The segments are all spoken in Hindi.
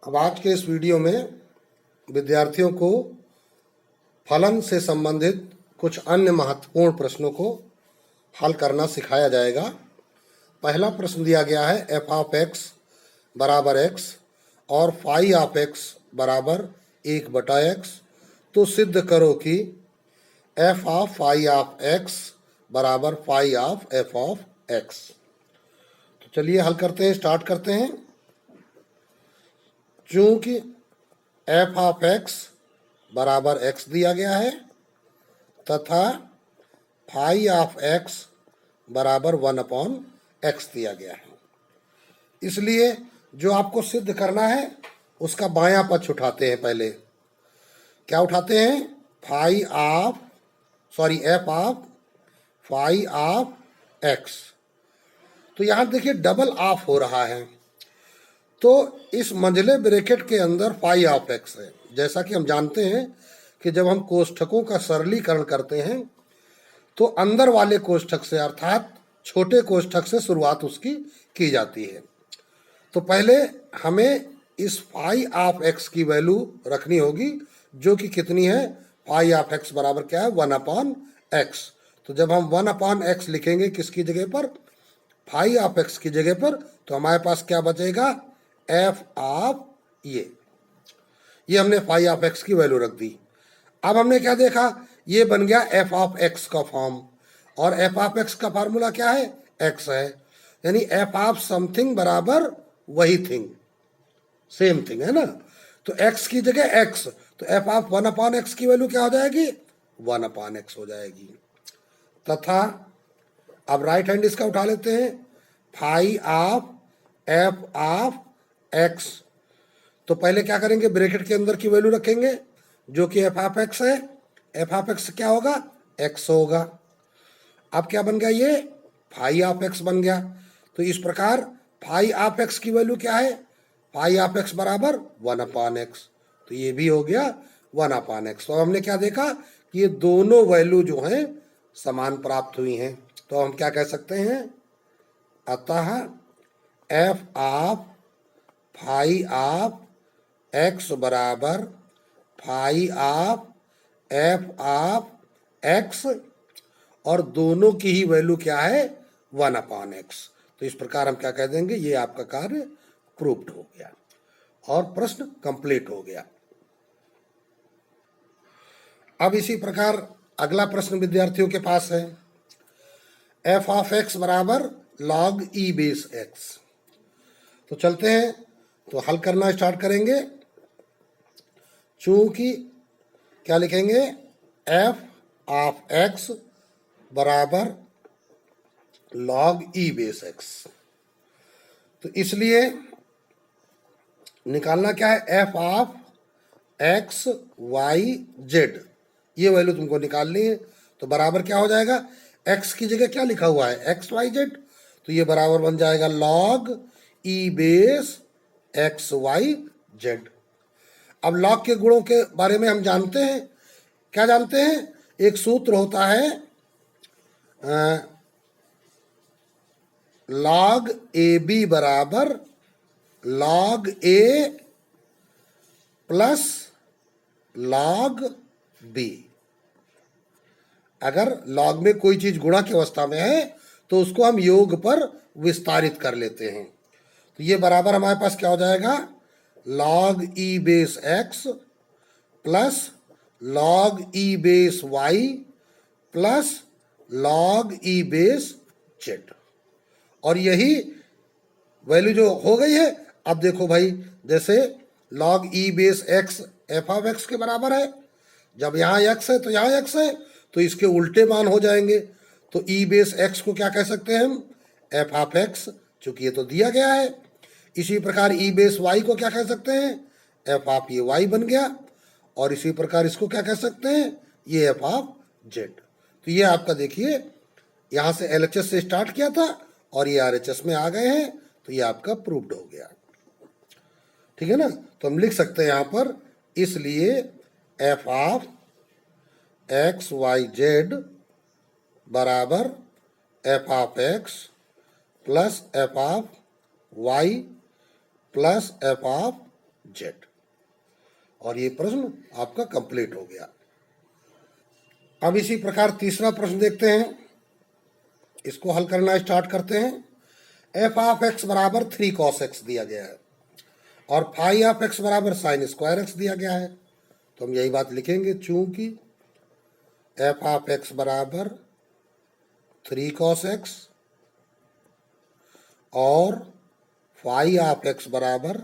अब आज के इस वीडियो में विद्यार्थियों को फलन से संबंधित कुछ अन्य महत्वपूर्ण प्रश्नों को हल करना सिखाया जाएगा। पहला प्रश्न दिया गया है एफ ऑफ एक्स बराबर एक्स और फाई ऑफ एक्स बराबर 1/x। तो सिद्ध करो कि F of phi of x बराबर phi of F of x. तो चलिए हल करते हैं, स्टार्ट करते हैं। चूंकि एफ ऑफ एक्स बराबर एक्स दिया गया है तथा फाई ऑफ एक्स बराबर 1/x दिया गया है, इसलिए जो आपको सिद्ध करना है उसका बायां पक्ष उठाते हैं। पहले क्या उठाते हैं? F of phi of x. तो यहां देखिए डबल ऑफ हो रहा है, तो इस मंझले ब्रैकेट के अंदर फाई ऑफ एक्स है। जैसा कि हम जानते हैं कि जब हम कोष्ठकों का सरलीकरण करते हैं तो अंदर वाले कोष्ठक से अर्थात छोटे कोष्ठक से शुरुआत उसकी की जाती है। तो पहले हमें इस फाई ऑफ एक्स की वैल्यू रखनी होगी, जो कि कितनी है? फाई ऑफ एक्स बराबर क्या है? 1/x। तो जब हम 1/x लिखेंगे किसकी जगह पर? फाई ऑफ एक्स की जगह पर, तो हमारे पास क्या बचेगा? एफ ऑफ ये हमने फाई ऑफ एक्स की वैल्यू रख दी। अब हमने क्या देखा? ये बन गया एफ ऑफ एक्स का फॉर्म, और एफ ऑफ एक्स का फार्मूला क्या है? एक्स है, यानी एफ ऑफ समथिंग बराबर वही थिंग, सेम थिंग है ना। तो एक्स की जगह एक्स, तो एफ ऑफ 1/x की वैल्यू क्या हो जाएगी? 1/x हो जाएगी। तथा अब राइट हैंड इसका उठा लेते हैं, phi of F of x. तो पहले क्या करेंगे? ब्रैकेट के अंदर की वैल्यू रखेंगे जो कि एफ ऑफ एक्स है। एफ ऑफ एक्स क्या होगा? एक्स होगा। अब क्या बन गया? ये फाई ऑफ एक्स बन गया। तो इस प्रकार फाई ऑफ एक्स की वैल्यू क्या है? फाई ऑफ एक्स बराबर 1/x। तो ये भी हो गया 1/x। तो हमने क्या देखा कि ये दोनों वैल्यू जो हैं समान प्राप्त हुई हैं। तो हम क्या कह सकते हैं? अतः F of phi of x बराबर phi of F of X, और दोनों की ही वैल्यू क्या है? 1/x। तो इस प्रकार हम क्या कह देंगे? ये आपका कार्य प्रूव्ड हो गया और प्रश्न कंप्लीट हो गया। अब इसी प्रकार अगला प्रश्न विद्यार्थियों के पास है, एफ ऑफ एक्स बराबर लॉग ई बेस एक्स। तो चलते हैं, तो हल करना स्टार्ट करेंगे। चूंकि क्या लिखेंगे? एफ ऑफ एक्स बराबर लॉग ई बेस एक्स। तो इसलिए निकालना क्या है? F of x Y z, ये वैल्यू तुमको निकालनी है। तो बराबर क्या हो जाएगा? एक्स की जगह क्या लिखा हुआ है? X Y z. तो ये बराबर बन जाएगा log e base x Y z. अब लॉग के गुणों के बारे में हम जानते हैं। क्या जानते हैं? एक सूत्र होता है लॉग ए बी बराबर लॉग ए प्लस लॉग बी। अगर लॉग में कोई चीज गुणा की अवस्था में है तो उसको हम योग पर विस्तारित कर लेते हैं। तो ये बराबर हमारे पास क्या हो जाएगा? Log e base x plus log e base y plus log e base z. और यही वैल्यू जो हो गई है, अब देखो भाई, जैसे log e base x F of x के बराबर है, जब यहाँ एक्स है तो यहाँ एक्स है, तो इसके उल्टे मान हो जाएंगे। तो ई बेस एक्स को क्या कह सकते हैं हम? एफ ऑफ एक्स, चूंकि ये तो दिया गया है। इसी प्रकार ई बेस वाई को क्या कह सकते हैं? एफ ऑफ ये वाई बन गया। और इसी प्रकार इसको क्या कह सकते हैं? ये एफ ऑफ जेड। तो ये आपका देखिए, यहाँ से एलएचएस से स्टार्ट किया था और ये आरएचएस में आ गए हैं, तो ये आपका प्रूव्ड हो गया। ठीक है ना। तो हम लिख सकते हैं यहाँ पर, इसलिए F of x Y Z बराबर F of X plus F of Y plus F of Z. और ये प्रश्न आपका कंप्लीट हो गया। अब इसी प्रकार तीसरा प्रश्न देखते हैं, इसको हल करना स्टार्ट करते हैं। एफ ऑफ एक्स बराबर 3 cos x दिया गया है और फाई ऑफ एक्स बराबर साइन स्क्वायर एक्स दिया गया है। तो हम यही बात लिखेंगे, चूंकि एफ ऑफ एक्स बराबर 3 cos x और फाई ऑफ एक्स बराबर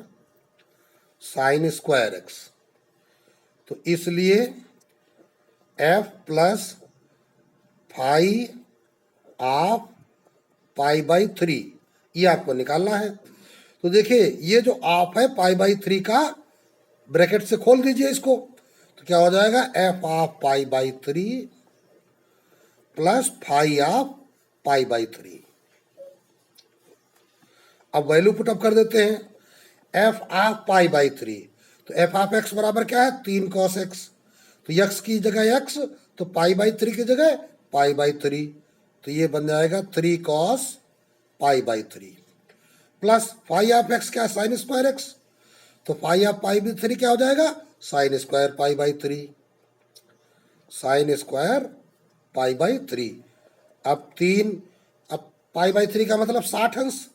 साइन स्क्वायर एक्स, तो इसलिए f plus phi of pi by 3 ये आपको निकालना है। तो देखिए ये जो ऑफ है पाई बाई 3 का, ब्रैकेट से खोल दीजिए इसको, तो क्या हो जाएगा, f of pi by 3 plus phi of pi by 3। अब वैल्यू पुटअप कर देते हैं, एफ ऑफ पाई बाई 3, तो एफ ऑफ एक्स बराबर क्या है, 3 cos x, तो x की जगह x, तो पाई बाई 3 की जगह पाई बाई 3, तो ये बन जाएगा 3 cos pi by 3 plus phi of x क्या है, साइन स्क्वायर एक्स, तो फाई ऑफ पाई बाई 3 क्या हो जाएगा, sine square pi by 3, sine square pi by 3। अब पाई बाई 3 का मतलब 60 अंश,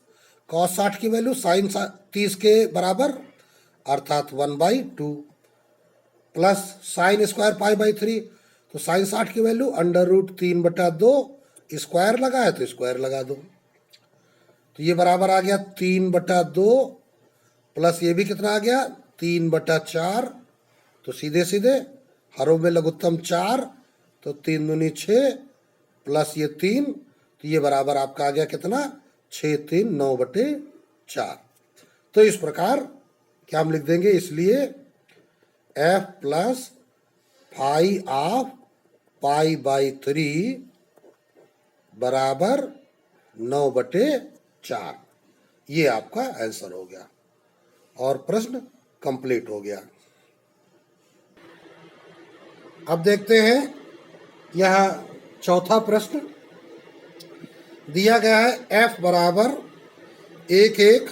cos 60 की वैल्यू साइन 30 के बराबर अर्थात 1/2 plus sign square pi by 3, तो साइन 60 की वैल्यू √3/2, स्क्वायर लगा है तो स्क्वायर लगा दो, तो ये बराबर आ गया 3/2 प्लस ये भी कितना आ गया 3/4, तो सीधे सीधे हरों में लघुत्तम 4, तो 3 दूनी 6 प्लस ये 3, तो ये बराबर आपका आ गया कितना 6 3 9/4। तो इस प्रकार क्या हम लिख देंगे, इसलिए f plus phi of pi by 3 बराबर 9/4, ये आपका आंसर हो गया और प्रश्न कंप्लीट हो गया। अब देखते हैं यह चौथा प्रश्न दिया गया है, एफ बराबर 1 1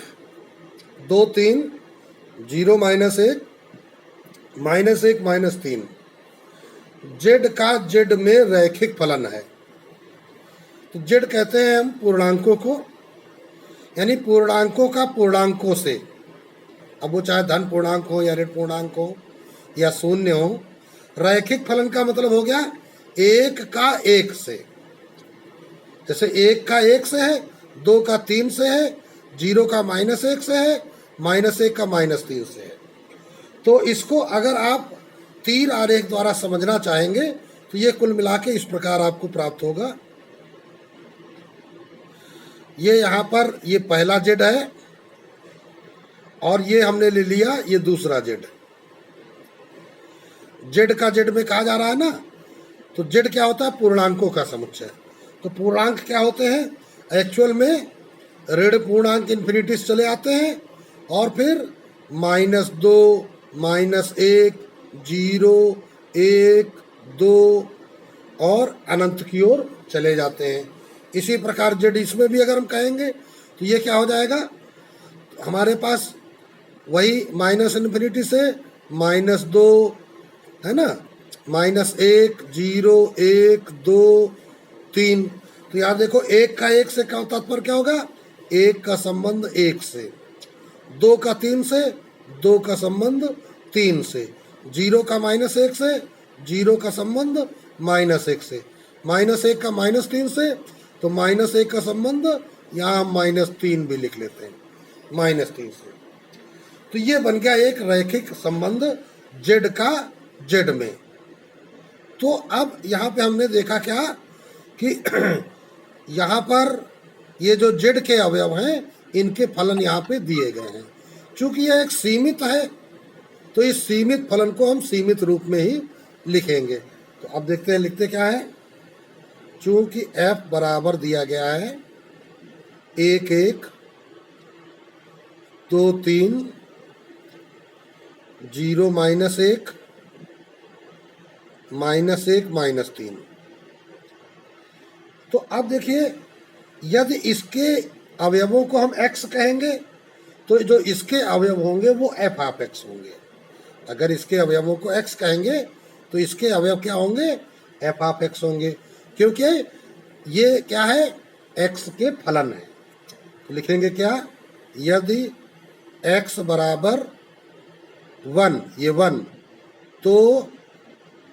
2 3 0 -1 -1 -3 जेड का जेड में रैखिक फलन है। तो जेड कहते हैं हम पूर्णांकों को, यानी पूर्णांकों का पूर्णांकों से, अब वो चाहे धन पूर्णांक हो या ऋण पूर्णांक हो या शून्य हो, रैखिक फलन का मतलब हो गया 1 का 1 से, जैसे 1 का 1 से है, 2 का 3 से है, 0 का -1 से है, -1 का -3 से है। तो इसको अगर आप तीर आरेख द्वारा समझना चाहेंगे तो ये कुल मिला के इस प्रकार आपको प्राप्त होगा। ये यहाँ पर ये पहला जेड है और ये हमने ले लिया ये दूसरा जेड। जेड का जेड में कहा जा रहा है ना, तो जेड क्या होता है, पूर्णांकों का समुच्चय। तो पूर्णांक क्या होते हैं, एक्चुअल में ऋण पूर्णांक इन्फिनिटी से चले आते हैं और फिर -2 -1 0 1 2 और अनंत की ओर चले जाते हैं। इसी प्रकार जेड इसमें भी अगर हम कहेंगे तो ये क्या हो जाएगा, हमारे पास वही -इन्फिनिटी से -2 है ना, -1 0 1 2 3। तो यहाँ देखो 1 का 1 से क्या तात्पर्य क्या होगा, 1 का संबंध 1 से, 2 का 3 से, 2 का संबंध 3 से, 0 का -1 से, 0 का संबंध -1 से, -1 का -3 से, तो -1 का संबंध यहाँ हम -3 भी लिख लेते हैं, -3 से। तो ये बन गया एक रैखिक संबंध जेड का जेड में। तो अब यहाँ पे हमने देखा क्या कि यहाँ पर ये जो जेड के अवयव हैं इनके फलन यहाँ पे दिए गए हैं। चूंकि यह एक सीमित है तो इस सीमित फलन को हम सीमित रूप में ही लिखेंगे। तो अब देखते हैं लिखते क्या है, चूंकि f बराबर दिया गया है 1 1 2 3 0 -1 -1 -3। तो अब देखिए यदि इसके अवयवों को हम x कहेंगे तो तो जो इसके अवयव होंगे वो एफ ऑफ एक्स होंगे। अगर इसके अवयवों को एक्स कहेंगे तो इसके अवयव क्या होंगे, एफ ऑफ एक्स होंगे, क्योंकि ये क्या है, एक्स के फलन है। तो लिखेंगे क्या, यदि एक्स बराबर 1, ये 1, तो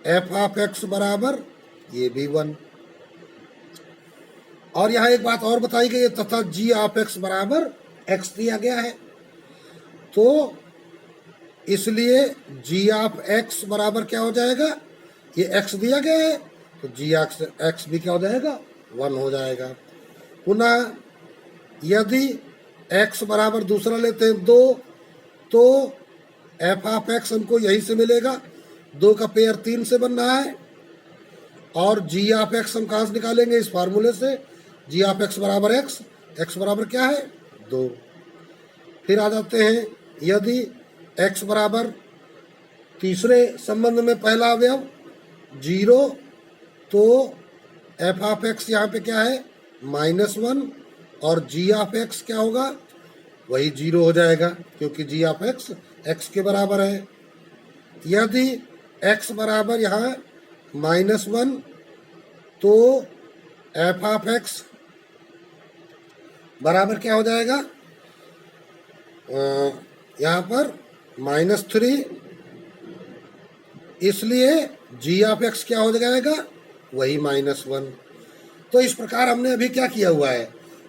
एफ ऑफ एक्स बराबर ये भी 1। और यहाँ एक बात और बताई गई है, तथा जी ऑफ एक्स बराबर एक्स दिया गया है, तो इसलिए जी ऑफ एक्स बराबर क्या हो जाएगा, ये एक्स दिया गया है तो जी एक्स भी क्या हो जाएगा, 1 हो जाएगा। पुनः यदि एक्स बराबर दूसरा लेते हैं 2, तो एफ ऑफ एक्स हमको यहीं से मिलेगा, 2 का पेयर 3 से बन रहा है, और जी ऑफ एक्स हम कहाँ से निकालेंगे, इस फार्मूले से, जी ऑफ एक्स बराबर एक्स, एक्स बराबर क्या है 2। फिर आ जाते हैं, यदि एक्स बराबर तीसरे संबंध में पहला अवयव 0, तो एफ ऑफ एक्स यहाँ पे क्या है -1, और जी ऑफ एक्स क्या होगा, वही 0 हो जाएगा, क्योंकि जी ऑफ एक्स एक्स के बराबर है। यदि एक्स बराबर यहाँ -1, तो एफ ऑफ एक्स बराबर क्या हो जाएगा, यहाँ पर -3, इसलिए जी ऑफ एक्स क्या हो जाएगा, वही -1। तो इस प्रकार हमने अभी क्या किया हुआ है,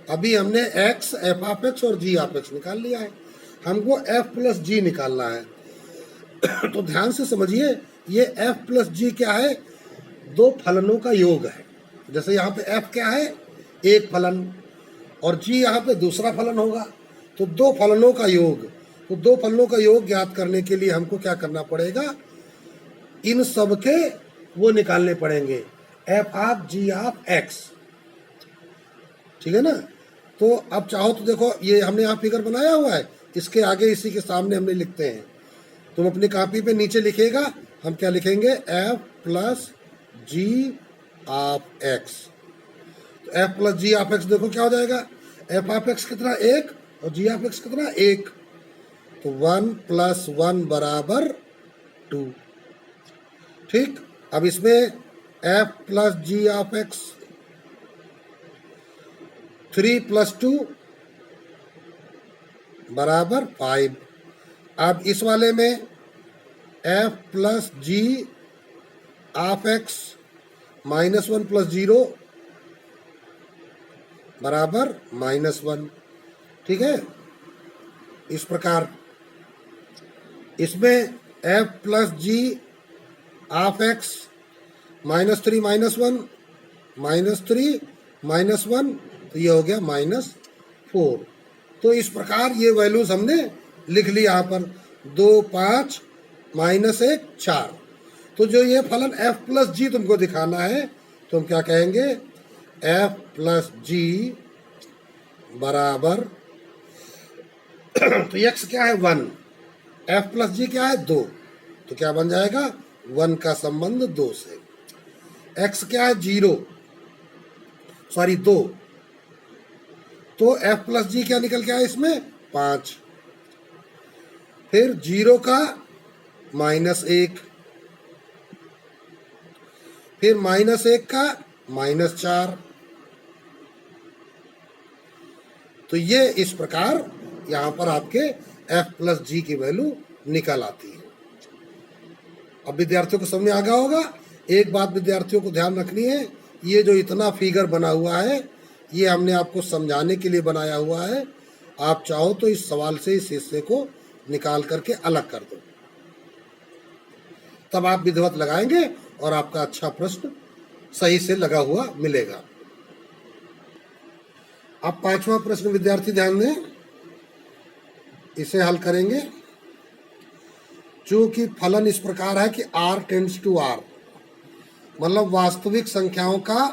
अभी हमने एक्स, एफ ऑफ एक्स और जी ऑफ एक्स निकाल लिया है, हमको एफ प्लस जी निकालना है। तो ध्यान से समझिए, ये एफ प्लस जी क्या है, 2 फलनों का योग है। जैसे यहाँ पे एफ क्या है, एक फलन, और जी यहाँ पे दूसरा फलन होगा, तो 2 फलनों का योग। तो 2 फलनों का योग ज्ञात करने के लिए हमको क्या करना पड़ेगा, इन सब के वो निकालने पड़ेंगे, f of g of x, ठीक है ना। तो अब चाहो तो देखो, ये हमने यहाँ फिगर बनाया हुआ है, इसके आगे इसी के सामने हमने लिखते हैं, तुम अपनी कॉपी पे नीचे लिखेगा, हम क्या लिखेंगे, F plus ji of x. तो F plus ji of X देखो क्या हो जाएगा, एफ ऑफ एक्स कितना 1 और जी ऑफ एक्स कितना 1, तो 1 + 1 बराबर 2। ठीक, अब इसमें f plus ji of x 3 + 2 बराबर 5। अब इस वाले में f plus ji of x -1 + 0 बराबर -1। ठीक है, इस प्रकार इसमें f plus ji of x -3 - 1 -3 -1, तो ये हो गया -4। तो इस प्रकार ये वैल्यूज हमने लिख ली यहाँ पर, 2 5 -1 4। तो जो ये फलन f प्लस जी तुमको दिखाना है, तो हम क्या कहेंगे, f प्लस जी बराबर तो x क्या है 1, f प्लस जी क्या है 2, तो क्या बन जाएगा 1 का संबंध 2 से। x क्या है 2, तो f प्लस जी क्या निकल के आया इसमें 5। फिर 0 का -1, फिर -1 का -4। तो ये इस प्रकार यहाँ पर आपके f प्लस जी की वैल्यू निकल आती है। अब विद्यार्थियों को समझ में आ गया होगा। एक बात विद्यार्थियों को ध्यान रखनी है, ये जो इतना फिगर बना हुआ है, ये हमने आपको समझाने के लिए बनाया हुआ है। आप चाहो तो इस सवाल से इस हिस्से को निकाल करके अलग कर दो, तब आप विधिवत लगाएंगे और आपका अच्छा प्रश्न सही से लगा हुआ मिलेगा। अब 5वां प्रश्न विद्यार्थी ध्यान दें, इसे हल करेंगे। चूंकि फलन इस प्रकार है कि r टेंड्स टू r, मतलब वास्तविक संख्याओं का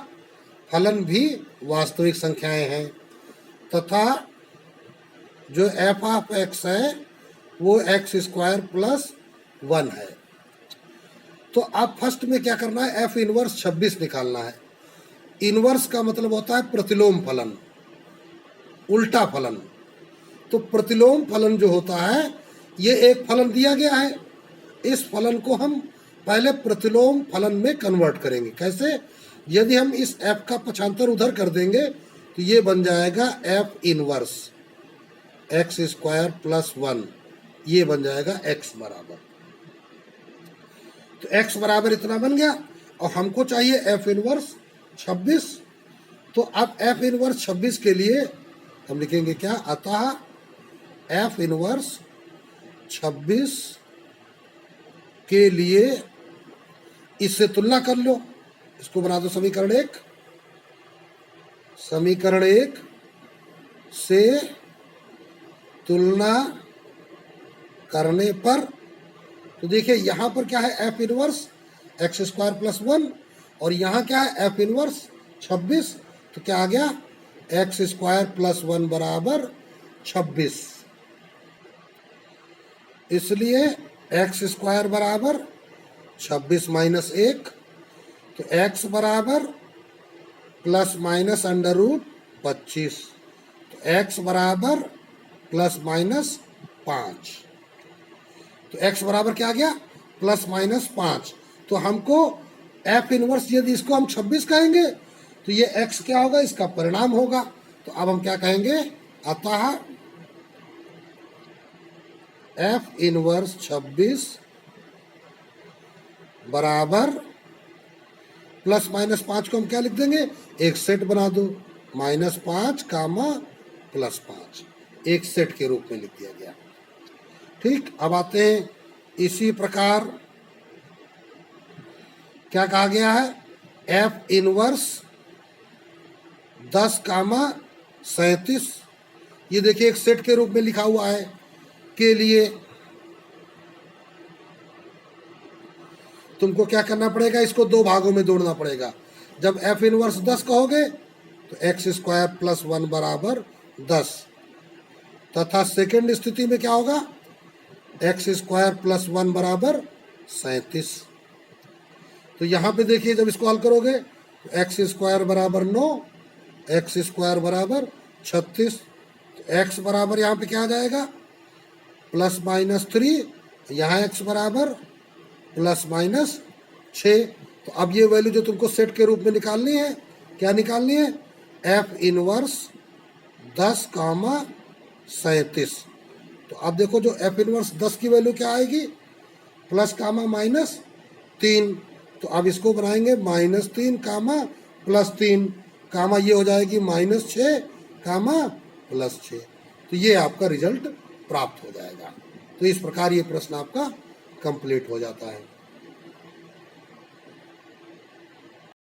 फलन भी वास्तविक संख्याएं हैं, तथा जो f ऑफ x है वो x² + 1 है। तो अब फर्स्ट में क्या करना है, f इनवर्स 26 निकालना है। इनवर्स का मतलब होता है प्रतिलोम फलन, उल्टा फलन। तो प्रतिलोम फलन जो होता है, ये एक फलन दिया गया है, इस फलन को हम पहले प्रतिलोम फलन में कन्वर्ट करेंगे। कैसे? यदि हम इस f का पक्षांतर उधर कर देंगे तो ये बन जाएगा f inverse x square plus 1, ये बन जाएगा x बराबर। तो x बराबर इतना बन गया और हमको चाहिए f इनवर्स 26। तो अब f इनवर्स 26 के लिए हम लिखेंगे क्या? अतः f इनवर्स 26 के लिए इससे तुलना कर लो, इसको बना दो समीकरण 1। समीकरण 1 से तुलना करने पर तो देखिए यहाँ पर क्या है? f inverse x square plus 1 और यहाँ क्या है? f inverse 26। तो क्या आ गया? एक्स स्क्वायर प्लस 1 बराबर 26। इसलिए एक्स स्क्वायर बराबर 26 माइनस 1, तो x बराबर प्लस माइनस अंडर रूट 25, तो x बराबर प्लस माइनस 5। तो x बराबर क्या आ गया? Plus minus 5। तो हमको f इनवर्स, यदि इसको हम 26 कहेंगे तो ये x क्या होगा? इसका परिणाम होगा। तो अब हम क्या कहेंगे? अतः f इनवर्स 26 बराबर प्लस माइनस 5 को हम क्या लिख देंगे? एक सेट बना दो, -5 कामा प्लस 5, एक सेट के रूप में लिख दिया गया। ठीक, अब आते हैं इसी प्रकार क्या कहा गया है? f इनवर्स 10 कामा 37, ये देखिए एक सेट के रूप में लिखा हुआ है के लिए। तुमको क्या करना पड़ेगा? इसको दो भागों में तोड़ना पड़ेगा। जब f इनवर्स 10 कहोगे तो एक्स स्क्वायर प्लस 1 बराबर 10, तथा सेकंड स्थिति में क्या होगा? एक्स स्क्वायर प्लस 1 बराबर 37। तो यहाँ पे देखिए जब इसको हल करोगे तो एक्स स्क्वायर बराबर 9, एक्स स्क्वायर बराबर 36, तो एक्स बराबर यहाँ पे क्या आ जाएगा? प्लस माइनस 3, यहाँ एक्स बराबर प्लस माइनस 6। तो अब ये वैल्यू जो तुमको सेट के रूप में निकालनी है, क्या निकालनी है? f इनवर्स 10 कामा 37। तो अब देखो जो f इनवर्स 10 की वैल्यू क्या आएगी? Plus comma minus 3। तो अब इसको बनाएंगे -3 कामा प्लस 3, कामा ये हो जाएगी -6 कामा प्लस 6। तो ये आपका रिजल्ट प्राप्त हो जाएगा। तो इस प्रकार ये प्रश्न आपका कंप्लीट हो जाता है।